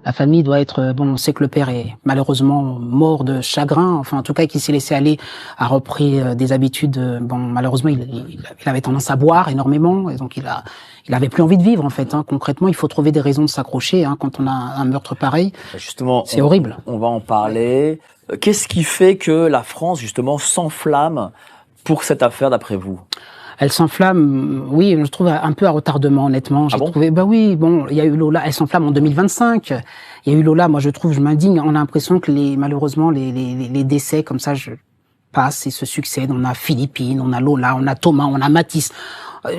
La famille doit être, bon, on sait que le père est malheureusement mort de chagrin, enfin en tout cas qu'il s'est laissé aller, a repris des habitudes, bon malheureusement il avait tendance à boire énormément, et donc il avait plus envie de vivre en fait. Hein. Concrètement, il faut trouver des raisons de s'accrocher quand on a un meurtre pareil. Justement, c'est horrible. On va en parler. Qu'est-ce qui fait que la France justement s'enflamme pour cette affaire d'après vous? Elle s'enflamme, oui, je trouve un peu à retardement, honnêtement. J'ai trouvé, oui, bon, il y a eu Lola, elle s'enflamme en 2025. Il y a eu Lola, moi je trouve, je m'indigne. On a l'impression que malheureusement, les décès comme ça, passent et se succèdent. On a Philippine, on a Lola, on a Thomas, on a Matisse.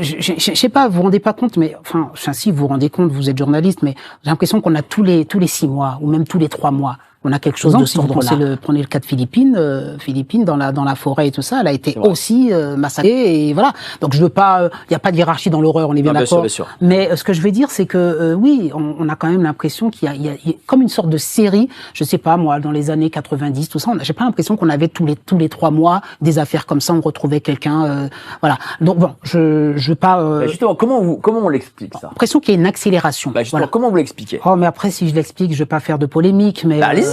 Je sais pas, vous vous rendez pas compte, mais enfin, si vous vous rendez compte, vous êtes journaliste, mais j'ai l'impression qu'on a tous les 6 mois ou même tous les 3 mois. On a quelque chose de ce ordre-là. Prenez le cas de Philippine, Philippine dans la forêt et tout ça, elle a été aussi massacrée et voilà. Donc je veux pas, il y a pas de hiérarchie dans l'horreur, on est bien d'accord. Mais ce que je veux dire, c'est que oui, on a quand même l'impression qu'il y a comme une sorte de série. Je sais pas moi, dans les années 90, tout ça, j'ai pas l'impression qu'on avait tous les 3 mois des affaires comme ça, on retrouvait quelqu'un, voilà. Donc bon, je veux pas. Justement, comment on l'explique ça? L'impression qu'il y a une accélération. Justement, comment vous l'expliquez? Oh, mais après, si je l'explique, je vais pas faire de polémique, mais. Allez-y,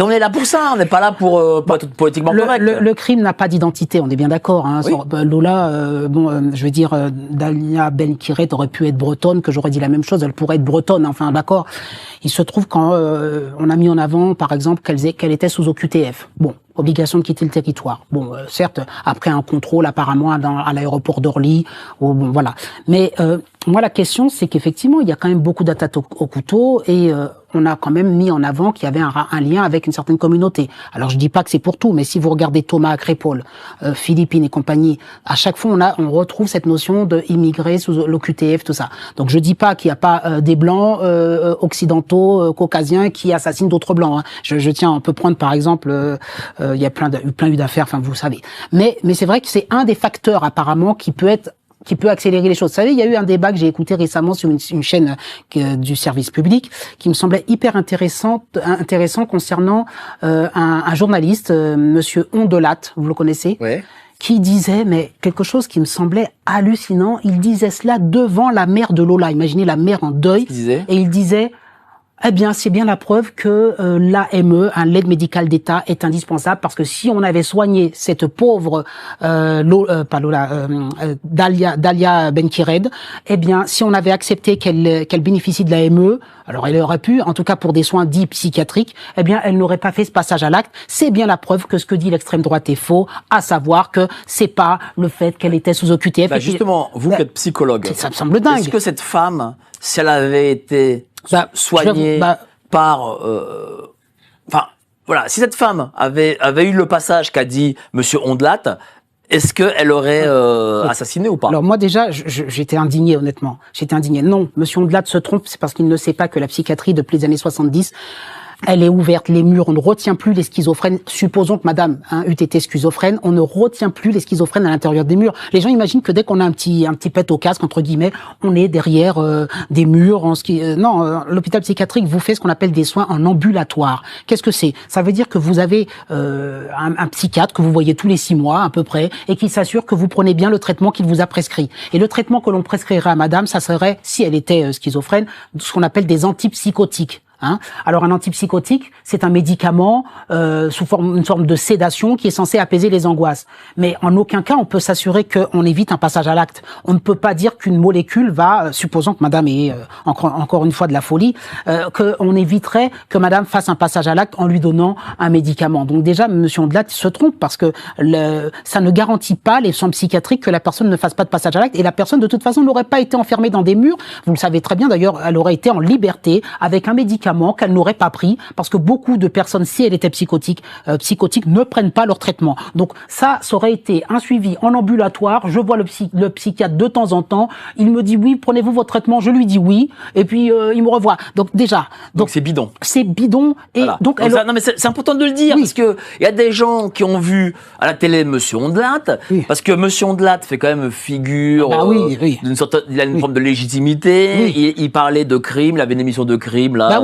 on est là pour ça, on n'est pas là pour être politiquement correct. Le crime n'a pas d'identité, on est bien d'accord. Hein. Oui. Lola, je veux dire, Dalia Ben-Kiret aurait pu être bretonne, que j'aurais dit la même chose, elle pourrait être bretonne, enfin d'accord. Il se trouve quand on a mis en avant, par exemple, qu'elle était sous OQTF. Bon, obligation de quitter le territoire. Bon, certes, après un contrôle apparemment à l'aéroport d'Orly, bon voilà. Mais moi, la question, c'est qu'effectivement, il y a quand même beaucoup d'attaques au couteau et on a quand même mis en avant qu'il y avait un lien avec une certaine communauté. Alors, je dis pas que c'est pour tout, mais si vous regardez Thomas Crépol, Philippine et compagnie, à chaque fois, on retrouve cette notion de immigrés sous l'OQTF, tout ça. Donc, je dis pas qu'il n'y a pas des blancs occidentaux, caucasiens qui assassinent d'autres blancs. Hein. Je tiens, on peut prendre par exemple, il y a plein eu d'affaires, enfin vous savez. Mais c'est vrai que c'est un des facteurs apparemment qui peut accélérer les choses. Vous savez, il y a eu un débat que j'ai écouté récemment sur une chaîne du service public qui me semblait hyper intéressant concernant un journaliste, Monsieur Ondelat, vous le connaissez, ouais. Qui disait, mais quelque chose qui me semblait hallucinant, il disait cela devant la mère de Lola. Imaginez la mère en deuil. Et il disait, eh bien, c'est bien la preuve que l'AME, l'aide médicale d'État, est indispensable parce que si on avait soigné cette pauvre Dalia Ben-Kiret, eh bien, si on avait accepté qu'elle bénéficie de l'AME, alors elle aurait pu, en tout cas pour des soins dits psychiatriques, eh bien, elle n'aurait pas fait ce passage à l'acte. C'est bien la preuve que ce que dit l'extrême droite est faux, à savoir que c'est pas le fait qu'elle était sous OQTF. Justement, vous qui êtes psychologue, ça me semble dingue. Est-ce que cette femme, si elle avait été soignée par, enfin, voilà, si cette femme avait eu le passage qu'a dit Monsieur Ondelat, est-ce qu'elle aurait assassiné ou pas? Alors moi déjà, j'étais indigné honnêtement. J'étais indigné. Non, Monsieur Ondelat se trompe, c'est parce qu'il ne sait pas que la psychiatrie depuis les années 70, elle est ouverte, les murs, on ne retient plus les schizophrènes. Supposons que madame eût été schizophrène, on ne retient plus les schizophrènes à l'intérieur des murs. Les gens imaginent que dès qu'on a un petit pet au casque, entre guillemets, on est derrière des murs. Non, l'hôpital psychiatrique vous fait ce qu'on appelle des soins en ambulatoire. Qu'est-ce que c'est? Ça veut dire que vous avez un psychiatre que vous voyez tous les 6 mois à peu près et qui s'assure que vous prenez bien le traitement qu'il vous a prescrit. Et le traitement que l'on prescrirait à madame, ça serait, si elle était schizophrène, ce qu'on appelle des antipsychotiques. Hein. Alors un antipsychotique, c'est un médicament sous une forme de sédation qui est censé apaiser les angoisses. Mais en aucun cas on peut s'assurer qu'on évite un passage à l'acte. On ne peut pas dire qu'une molécule va, supposons que madame ait encore une fois de la folie, qu'on éviterait que madame fasse un passage à l'acte en lui donnant un médicament. Donc déjà, monsieur Ondelat se trompe parce que ça ne garantit pas les soins psychiatriques que la personne ne fasse pas de passage à l'acte et la personne de toute façon n'aurait pas été enfermée dans des murs. Vous le savez très bien d'ailleurs, elle aurait été en liberté avec un médicament qu'elle n'aurait pas pris parce que beaucoup de personnes, si elles étaient psychotiques, ne prennent pas leur traitement. Donc ça aurait été un suivi en ambulatoire. Je vois le psychiatre de temps en temps. Il me dit oui, prenez-vous votre traitement. Je lui dis oui, et puis il me revoit. Donc déjà, donc c'est bidon. C'est bidon. Et voilà. Donc non mais c'est important de le dire parce que il y a des gens qui ont vu à la télé Monsieur Ondelat, parce que Monsieur Ondelat fait quand même figure d'une sorte, il a une forme de légitimité. Il parlait de crime, il avait une émission de crime là.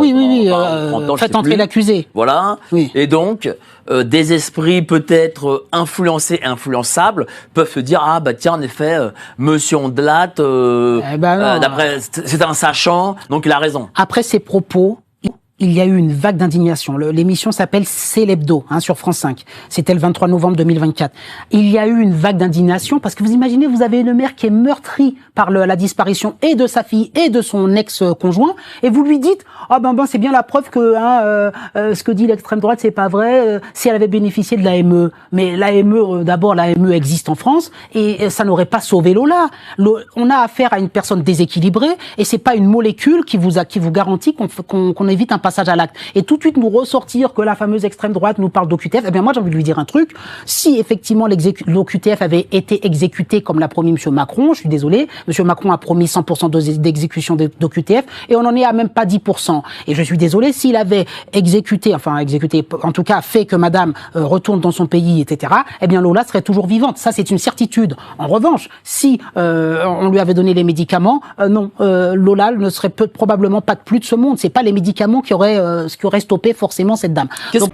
Faites entrer l'accusé. Voilà. Oui. Et donc, des esprits peut-être influencés, influençables, peuvent se dire ah bah tiens en effet, Monsieur Ondelat, d'après c'est un sachant, donc il a raison. Après ces propos, il y a eu une vague d'indignation. L'émission s'appelle C'est l'hebdo, sur France 5. C'était le 23 novembre 2024. Il y a eu une vague d'indignation parce que vous imaginez, vous avez une mère qui est meurtrie par la disparition et de sa fille et de son ex-conjoint, et vous lui dites c'est bien la preuve que ce que dit l'extrême droite c'est pas vrai. Si elle avait bénéficié de l'AME, mais l'AME d'abord l'AME existe en France et ça n'aurait pas sauvé Lola. On a affaire à une personne déséquilibrée et c'est pas une molécule qui vous garantit qu'on évite un passage à l'acte. Et tout de suite nous ressortir que la fameuse extrême droite nous parle d'OQTF, eh bien moi j'ai envie de lui dire un truc, si effectivement l'OQTF avait été exécuté comme l'a promis M. Macron, je suis désolé, M. Macron a promis 100% d'exécution d'OQTF et on n'en est à même pas 10%. Et je suis désolé, s'il avait exécuté, en tout cas fait que madame retourne dans son pays, etc., eh bien Lola serait toujours vivante. Ça c'est une certitude. En revanche, si on lui avait donné les médicaments, non, Lola ne serait probablement pas plus de ce monde. C'est pas les médicaments qui auraient stoppé forcément cette dame. Donc,